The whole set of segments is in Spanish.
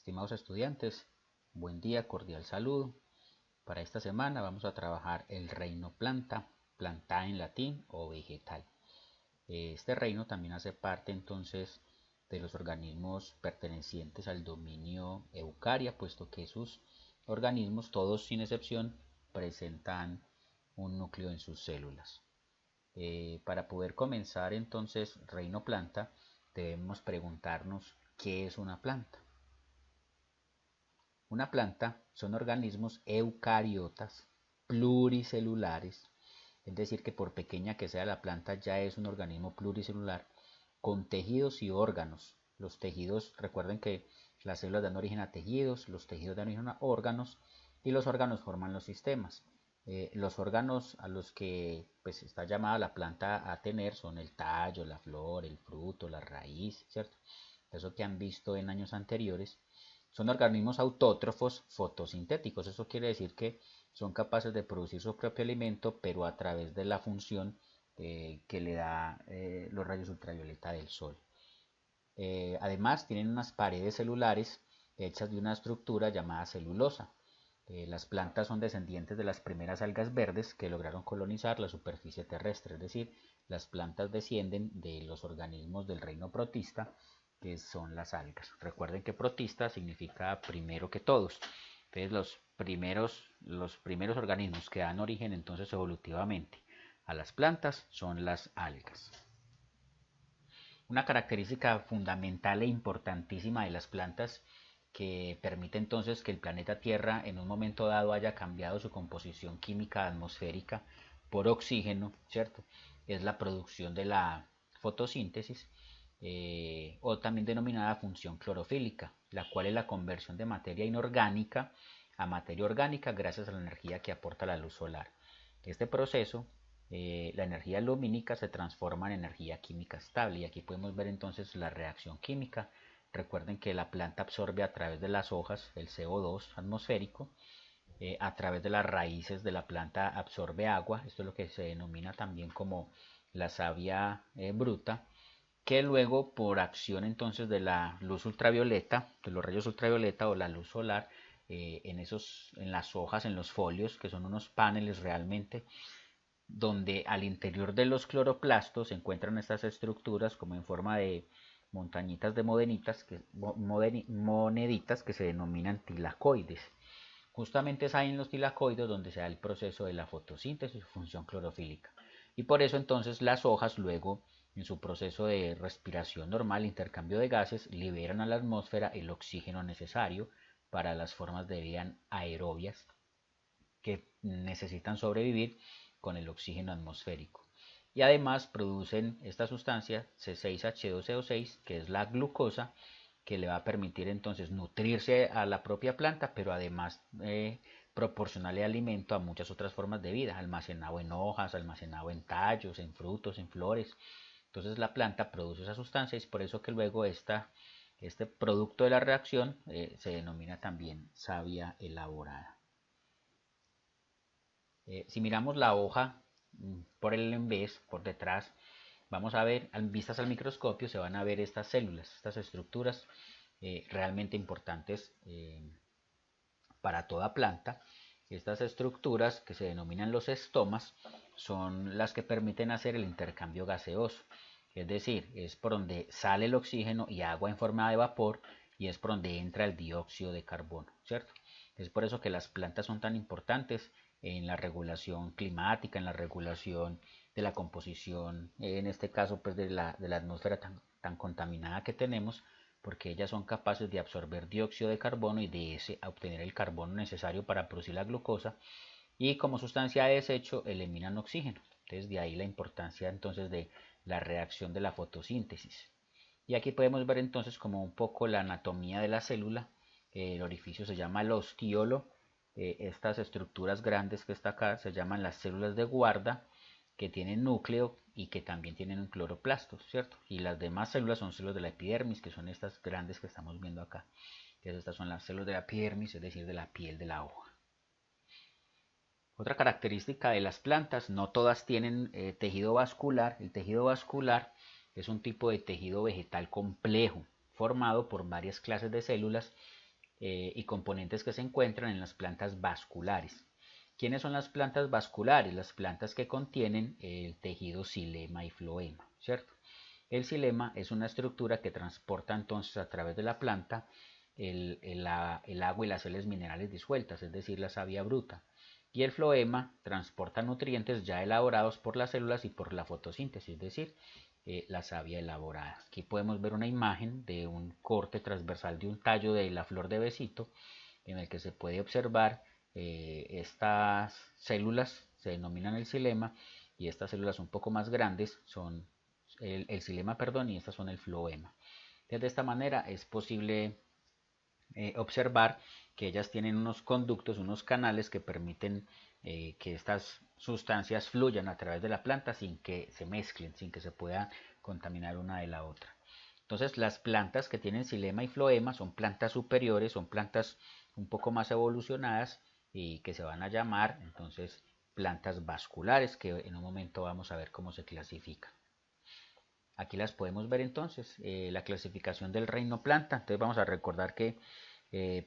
Estimados estudiantes, buen día, cordial saludo. Para esta semana vamos a trabajar el reino planta, planta en latín o vegetal. Este reino también hace parte entonces de los organismos pertenecientes al dominio Eucaria, puesto que sus organismos, todos sin excepción, presentan un núcleo en sus células. Para poder comenzar entonces reino planta, debemos preguntarnos qué es una planta. Una planta son organismos eucariotas pluricelulares, es decir, que por pequeña que sea la planta ya es un organismo pluricelular con tejidos y órganos. Los tejidos, recuerden que las células dan origen a tejidos, los tejidos dan origen a órganos y los órganos forman los sistemas. Los órganos a los que pues, está llamada la planta a tener son el tallo, la flor, el fruto, la raíz, ¿cierto? Eso que han visto en años anteriores. Son organismos autótrofos fotosintéticos. Eso quiere decir que son capaces de producir su propio alimento, pero a través de la función que le da los rayos ultravioleta del sol. Además, tienen unas paredes celulares hechas de una estructura llamada celulosa. Las plantas son descendientes de las primeras algas verdes que lograron colonizar la superficie terrestre, es decir, las plantas descienden de los organismos del reino protista, que son las algas. Recuerden que protista significa primero que todos. Entonces los primeros organismos que dan origen entonces evolutivamente a las plantas son las algas. Una característica fundamental e importantísima de las plantas que permite entonces que el planeta Tierra en un momento dado haya cambiado su composición química atmosférica por oxígeno, ¿cierto? Es la producción de la fotosíntesis o también denominada función clorofílica, la cual es la conversión de materia inorgánica a materia orgánica gracias a la energía que aporta la luz solar. Este proceso, la energía lumínica se transforma en energía química estable y aquí podemos ver entonces la reacción química. Recuerden que la planta absorbe a través de las hojas el CO2 atmosférico, a través de las raíces de la planta absorbe agua, esto es lo que se denomina también como la savia bruta, que luego por acción entonces de la luz ultravioleta, de los rayos ultravioleta o la luz solar, en las hojas, en los folios, que son unos paneles realmente, donde al interior de los cloroplastos se encuentran estas estructuras como en forma de montañitas de moneditas que se denominan tilacoides. Justamente es ahí en los tilacoides donde se da el proceso de la fotosíntesis o función clorofílica. Y por eso entonces las hojas luego en su proceso de respiración normal, intercambio de gases, liberan a la atmósfera el oxígeno necesario para las formas de vida aerobias que necesitan sobrevivir con el oxígeno atmosférico. Y además producen esta sustancia C6H12O6, que es la glucosa, que le va a permitir entonces nutrirse a la propia planta, pero además proporcionarle alimento a muchas otras formas de vida, almacenado en hojas, almacenado en tallos, en frutos, en flores. Entonces la planta produce esa sustancia y es por eso que luego este producto de la reacción se denomina también savia elaborada. Si miramos la hoja por el envés, por detrás, vamos a ver, vistas al microscopio, se van a ver estas células, estas estructuras realmente importantes para toda planta. Estas estructuras que se denominan los estomas son las que permiten hacer el intercambio gaseoso. Es decir, es por donde sale el oxígeno y agua en forma de vapor y es por donde entra el dióxido de carbono, ¿cierto? Es por eso que las plantas son tan importantes en la regulación climática, en la regulación de la composición, en este caso pues de la atmósfera tan contaminada que tenemos, porque ellas son capaces de absorber dióxido de carbono y de ese obtener el carbono necesario para producir la glucosa y como sustancia de desecho eliminan oxígeno. Entonces de ahí la importancia entonces de la reacción de la fotosíntesis. Y aquí podemos ver entonces como un poco la anatomía de la célula. El orificio se llama el ostiolo. Estas estructuras grandes que está acá se llaman las células de guarda, que tienen núcleo y que también tienen un cloroplasto, ¿cierto? Y las demás células son células de la epidermis, que son estas grandes que estamos viendo acá. Entonces estas son las células de la epidermis, es decir, de la piel de la hoja. Otra característica de las plantas, no todas tienen tejido vascular. El tejido vascular es un tipo de tejido vegetal complejo, formado por varias clases de células y componentes que se encuentran en las plantas vasculares. ¿Quiénes son las plantas vasculares? Las plantas que contienen el tejido xilema y floema, ¿cierto? El xilema es una estructura que transporta entonces a través de la planta el agua y las sales minerales disueltas, es decir, la savia bruta. Y el floema transporta nutrientes ya elaborados por las células y por la fotosíntesis, es decir, la savia elaborada. Aquí podemos ver una imagen de un corte transversal de un tallo de la flor de besito, en el que se puede observar estas células, se denominan el xilema, y estas células un poco más grandes son el xilema, perdón, y estas son el floema. Entonces, de esta manera es posible observar que ellas tienen unos conductos, unos canales que permiten que estas sustancias fluyan a través de la planta sin que se mezclen, sin que se pueda contaminar una de la otra. Entonces, las plantas que tienen xilema y floema son plantas superiores, son plantas un poco más evolucionadas y que se van a llamar entonces plantas vasculares, que en un momento vamos a ver cómo se clasifican. Aquí las podemos ver entonces, la clasificación del reino planta. Entonces vamos a recordar que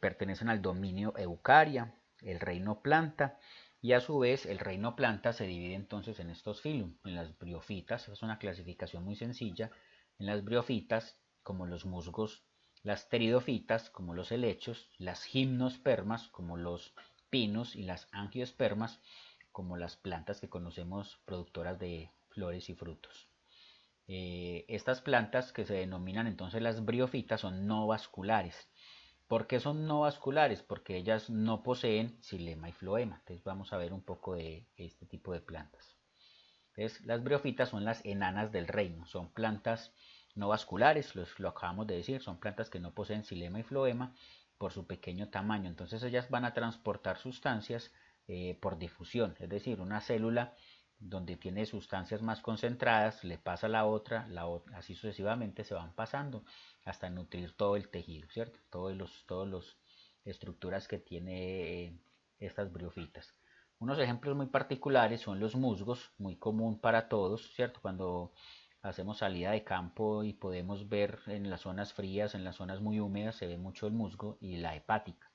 pertenecen al dominio Eucaria, el reino planta, y a su vez el reino planta se divide entonces en estos filum, en las briofitas. Es una clasificación muy sencilla. En las briofitas, como los musgos, las pteridofitas, como los helechos, las gimnospermas, como los pinos, y las angiospermas, como las plantas que conocemos productoras de flores y frutos. Estas plantas, que se denominan entonces las briofitas, son no vasculares. ¿Por qué son no vasculares? Porque ellas no poseen xilema y floema. Entonces vamos a ver un poco de este tipo de plantas. Entonces, las briofitas son las enanas del reino. Son plantas no vasculares, lo acabamos de decir, son plantas que no poseen xilema y floema por su pequeño tamaño. Entonces ellas van a transportar sustancias por difusión, es decir, una célula donde tiene sustancias más concentradas, le pasa a la otra, así sucesivamente se van pasando hasta nutrir todo el tejido, ¿cierto? Todas las estructuras que tiene estas briofitas. Unos ejemplos muy particulares son los musgos, muy común para todos, ¿cierto? Cuando hacemos salida de campo y podemos ver en las zonas frías, en las zonas muy húmedas, se ve mucho el musgo, y la hepática,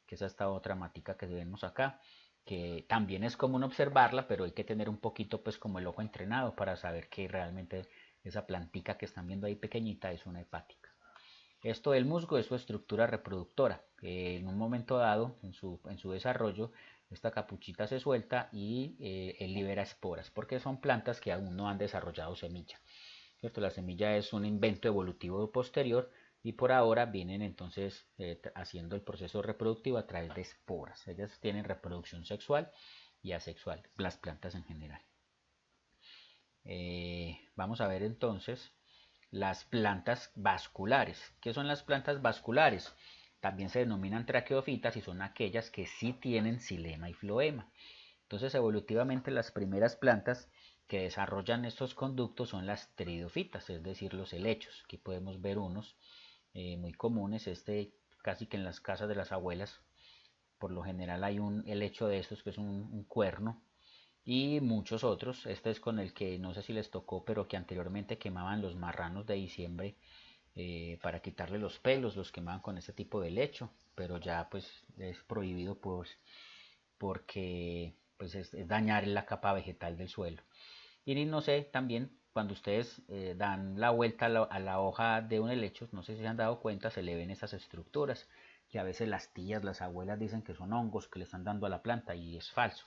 que es esta otra matica que vemos acá, que también es común observarla, pero hay que tener un poquito pues como el ojo entrenado para saber que realmente esa plantica que están viendo ahí pequeñita es una hepática. Esto del musgo es su estructura reproductora. En un momento dado, en su desarrollo, esta capuchita se suelta y él libera esporas, porque son plantas que aún no han desarrollado semilla. ¿Cierto? La semilla es un invento evolutivo posterior y por ahora vienen entonces haciendo el proceso reproductivo a través de esporas. Ellas tienen reproducción sexual y asexual, las plantas en general. Vamos a ver entonces las plantas vasculares. ¿Qué son las plantas vasculares? También se denominan traqueofitas y son aquellas que sí tienen xilema y floema. Entonces, evolutivamente, las primeras plantas que desarrollan estos conductos son las pteridofitas, es decir, los helechos. Aquí podemos ver unos muy comunes, casi que en las casas de las abuelas, por lo general hay un helecho de estos que es un cuerno, y muchos otros. Este es con el que no sé si les tocó, pero que anteriormente quemaban los marranos de diciembre para quitarle los pelos, los quemaban con este tipo de lecho, pero ya pues es prohibido pues, porque pues es dañar la capa vegetal del suelo. Y no sé, también cuando ustedes dan la vuelta a la hoja de un helecho, no sé si se han dado cuenta, se le ven esas estructuras, que a veces las tías, las abuelas dicen que son hongos que le están dando a la planta, y es falso.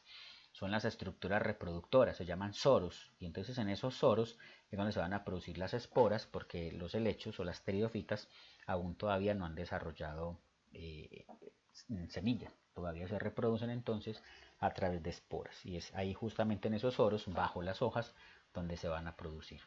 Son las estructuras reproductoras, se llaman soros, y entonces en esos soros es donde se van a producir las esporas, porque los helechos o las pteridofitas aún todavía no han desarrollado semilla, todavía se reproducen entonces a través de esporas, y es ahí justamente en esos soros, bajo las hojas, donde se van a producir.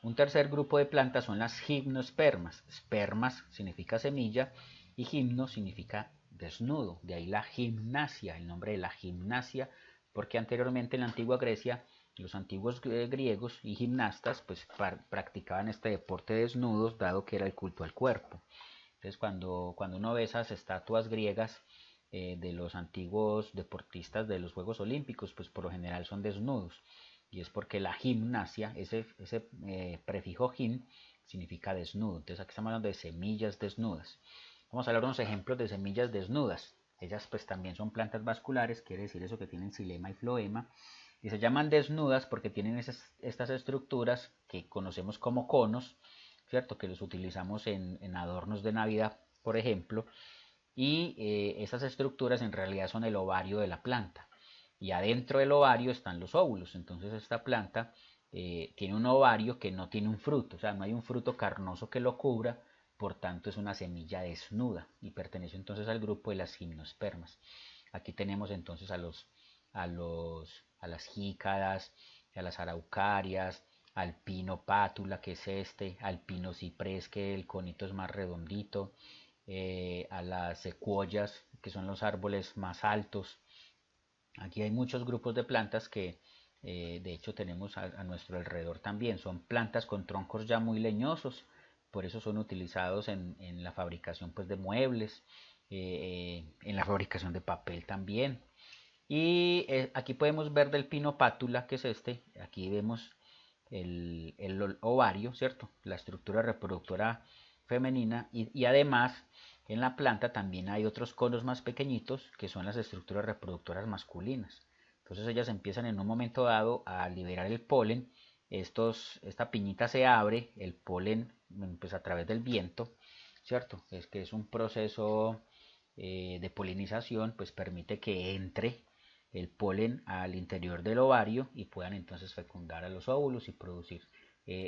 Un tercer grupo de plantas son las gimnospermas. Spermas significa semilla y gimno significa desnudo. De ahí la gimnasia, el nombre de la gimnasia, porque anteriormente en la antigua Grecia los antiguos griegos y gimnastas pues practicaban este deporte desnudos, dado que era el culto al cuerpo. Entonces cuando uno ve esas estatuas griegas de los antiguos deportistas de los Juegos Olímpicos, pues por lo general son desnudos. Y es porque la gimnasia, ese prefijo gim, significa desnudo. Entonces aquí estamos hablando de semillas desnudas. Vamos a hablar de unos ejemplos de semillas desnudas. Ellas pues también son plantas vasculares, quiere decir eso que tienen xilema y floema. Y se llaman desnudas porque tienen estas estructuras que conocemos como conos, ¿cierto? Que los utilizamos en adornos de Navidad, por ejemplo. Y estas estructuras en realidad son el ovario de la planta. Y adentro del ovario están los óvulos. Entonces esta planta tiene un ovario que no tiene un fruto, o sea, no hay un fruto carnoso que lo cubra, por tanto es una semilla desnuda y pertenece entonces al grupo de las gimnospermas. Aquí tenemos entonces a las jícadas, a las araucarias, al pino pátula, que es este, al pino ciprés, que el conito es más redondito, a las secuoyas, que son los árboles más altos. Aquí hay muchos grupos de plantas que de hecho tenemos a nuestro alrededor también. Son plantas con troncos ya muy leñosos, por eso son utilizados en la fabricación pues, de muebles, en la fabricación de papel también. Y aquí podemos ver del pino pátula, que es este. Aquí vemos el ovario, ¿cierto? La estructura reproductora femenina y además en la planta también hay otros conos más pequeñitos que son las estructuras reproductoras masculinas. Entonces ellas empiezan en un momento dado a liberar el polen. Esta piñita se abre, el polen pues a través del viento, ¿cierto? Es que es un proceso de polinización, pues permite que entre el polen al interior del ovario y puedan entonces fecundar a los óvulos y producir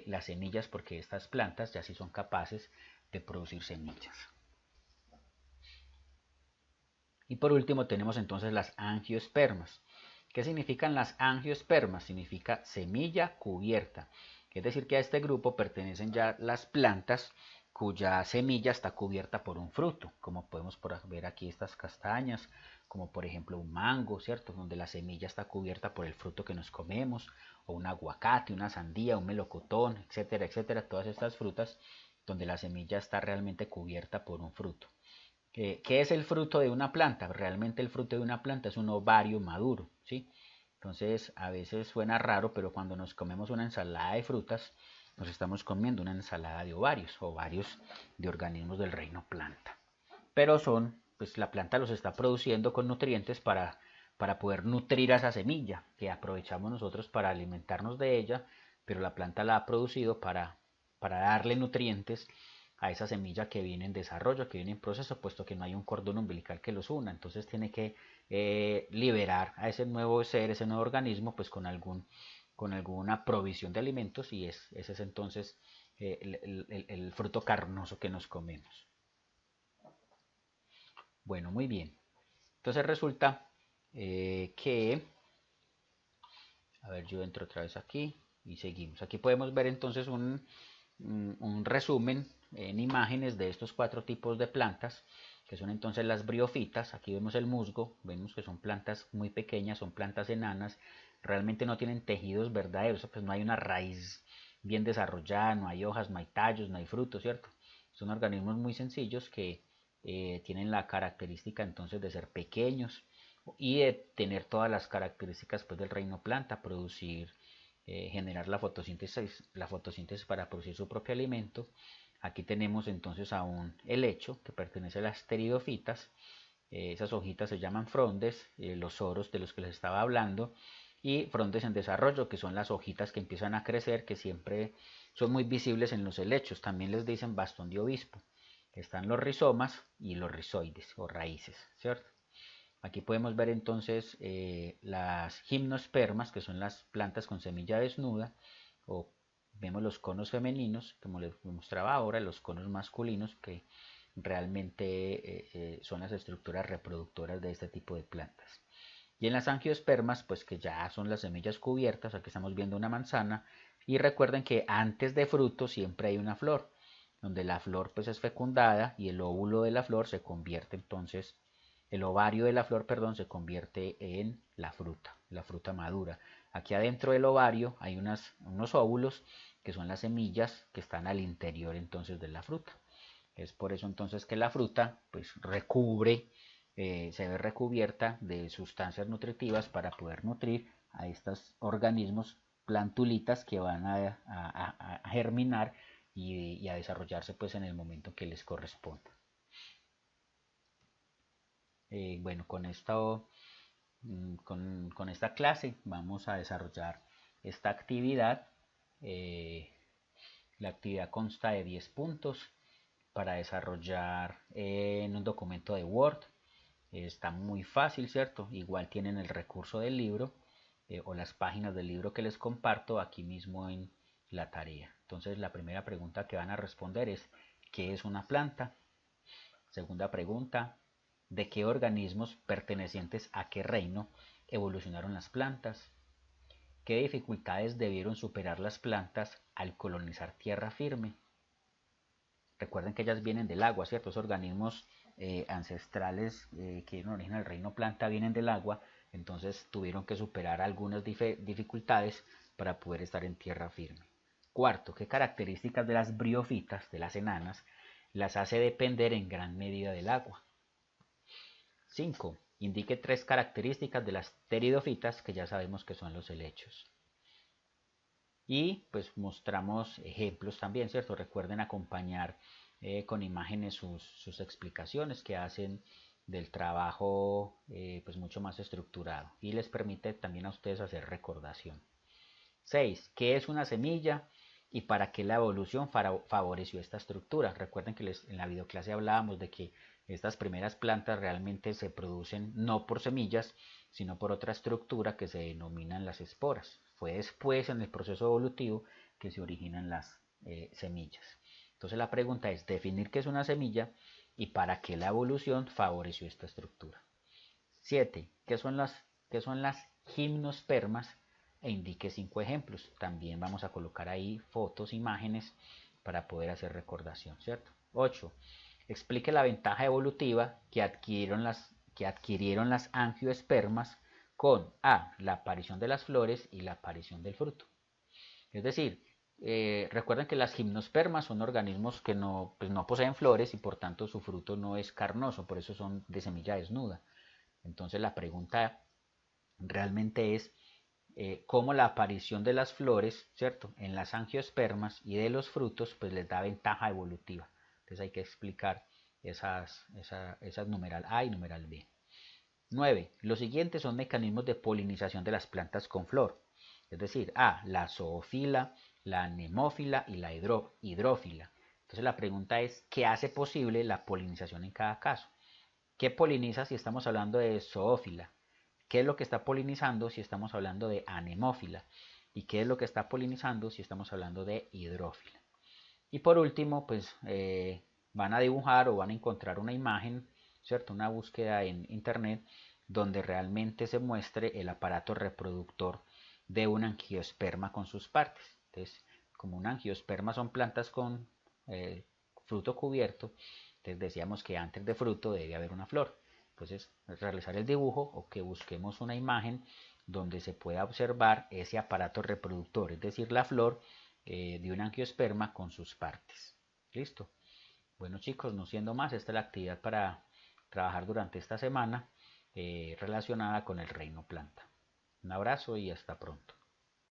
las semillas, porque estas plantas ya sí son capaces de producir semillas. Y por último tenemos entonces las angiospermas. ¿Qué significan las angiospermas? Significa semilla cubierta. Es decir, que a este grupo pertenecen ya las plantas cuya semilla está cubierta por un fruto, como podemos ver aquí estas castañas, como por ejemplo un mango, ¿cierto? Donde la semilla está cubierta por el fruto que nos comemos, o un aguacate, una sandía, un melocotón, etcétera, etcétera, todas estas frutas donde la semilla está realmente cubierta por un fruto. ¿Qué es el fruto de una planta? Realmente el fruto de una planta es un ovario maduro, ¿sí? Entonces a veces suena raro, pero cuando nos comemos una ensalada de frutas, nos estamos comiendo una ensalada de ovarios de organismos del reino planta. Pero pues la planta los está produciendo con nutrientes para poder nutrir a esa semilla, que aprovechamos nosotros para alimentarnos de ella, pero la planta la ha producido para darle nutrientes a esa semilla que viene en desarrollo, que viene en proceso, puesto que no hay un cordón umbilical que los una. Entonces tiene que liberar a ese nuevo ser, ese nuevo organismo, pues con alguna provisión de alimentos, y ese es entonces el fruto carnoso que nos comemos. Bueno, muy bien. Entonces resulta que, a ver, yo entro otra vez aquí y seguimos. Aquí podemos ver entonces un resumen en imágenes de estos 4 tipos de plantas, que son entonces las briofitas. Aquí vemos el musgo, vemos que son plantas muy pequeñas, son plantas enanas, realmente no tienen tejidos verdaderos, pues no hay una raíz bien desarrollada, no hay hojas, no hay tallos, no hay frutos, ¿cierto? Son organismos muy sencillos que tienen la característica entonces de ser pequeños y de tener todas las características pues, del reino planta, producir, generar la fotosíntesis para producir su propio alimento. Aquí tenemos entonces a un helecho que pertenece a las pteridofitas. Esas hojitas se llaman frondes, los soros de los que les estaba hablando, y frondes en desarrollo, que son las hojitas que empiezan a crecer, que siempre son muy visibles en los helechos. También les dicen bastón de obispo. Están los rizomas y los rizoides o raíces, ¿cierto? Aquí podemos ver entonces las gimnospermas, que son las plantas con semilla desnuda, o vemos los conos femeninos, como les mostraba ahora, los conos masculinos, que realmente son las estructuras reproductoras de este tipo de plantas. Y en las angiospermas, pues que ya son las semillas cubiertas, aquí estamos viendo una manzana, y recuerden que antes de fruto siempre hay una flor, donde la flor pues es fecundada y el óvulo de la flor se convierte entonces, el ovario de la flor, perdón, se convierte en la fruta madura. Aquí adentro del ovario hay unos óvulos que son las semillas que están al interior entonces de la fruta. Es por eso entonces que la fruta pues se ve recubierta de sustancias nutritivas para poder nutrir a estos organismos plantulitas que van a germinar y a desarrollarse pues en el momento que les corresponda. Bueno, con esta clase vamos a desarrollar esta actividad. La actividad consta de 10 puntos para desarrollar en un documento de Word. Está muy fácil, ¿cierto? Igual tienen el recurso del libro o las páginas del libro que les comparto aquí mismo en la tarea. Entonces la primera pregunta que van a responder es ¿qué es una planta? Segunda pregunta, ¿de qué organismos pertenecientes a qué reino evolucionaron las plantas? ¿Qué dificultades debieron superar las plantas al colonizar tierra firme? Recuerden que ellas vienen del agua, ¿cierto? Esos organismos ancestrales que dieron origen al reino planta vienen del agua, entonces tuvieron que superar algunas dificultades para poder estar en tierra firme. Cuarto, ¿qué características de las briofitas, de las enanas, las hace depender en gran medida del agua? 5. Indique 3 características de las pteridofitas, que ya sabemos que son los helechos. Y pues mostramos ejemplos también, ¿cierto? Recuerden acompañar con imágenes sus explicaciones que hacen del trabajo pues mucho más estructurado y les permite también a ustedes hacer recordación. 6. ¿Qué es una semilla y para qué la evolución favoreció esta estructura? Recuerden que en la videoclase hablábamos de que estas primeras plantas realmente se producen no por semillas, sino por otra estructura que se denominan las esporas. Fue después en el proceso evolutivo que se originan las semillas. Entonces la pregunta es definir qué es una semilla y para qué la evolución favoreció esta estructura. 7. ¿Qué son las gimnospermas? E indique 5 ejemplos. También vamos a colocar ahí fotos, imágenes para poder hacer recordación, ¿cierto? 8. Explique la ventaja evolutiva que adquirieron las angiospermas con A. La aparición de las flores y la aparición del fruto. Es decir, recuerden que las gimnospermas son organismos que pues no poseen flores y por tanto su fruto no es carnoso, por eso son de semilla desnuda. Entonces la pregunta realmente es cómo la aparición de las flores, ¿cierto? En las angiospermas y de los frutos, pues les da ventaja evolutiva. Entonces hay que explicar esas numeral A y numeral B. 9. Los siguientes son mecanismos de polinización de las plantas con flor. Es decir, A, la zoófila, la anemófila y la hidrófila. Entonces la pregunta es, ¿qué hace posible la polinización en cada caso? ¿Qué poliniza si estamos hablando de zoófila? ¿Qué es lo que está polinizando si estamos hablando de anemófila? ¿Y qué es lo que está polinizando si estamos hablando de hidrófila? Y por último, pues van a dibujar o van a encontrar una imagen, ¿cierto? Una búsqueda en internet donde realmente se muestre el aparato reproductor de un angiosperma con sus partes. Entonces, como un angiosperma son plantas con fruto cubierto, entonces decíamos que antes de fruto debe haber una flor. Entonces, realizar el dibujo o que busquemos una imagen donde se pueda observar ese aparato reproductor, es decir, la flor de un angiosperma con sus partes. ¿Listo? Bueno chicos, no siendo más, esta es la actividad para trabajar durante esta semana relacionada con el reino planta. Un abrazo y hasta pronto.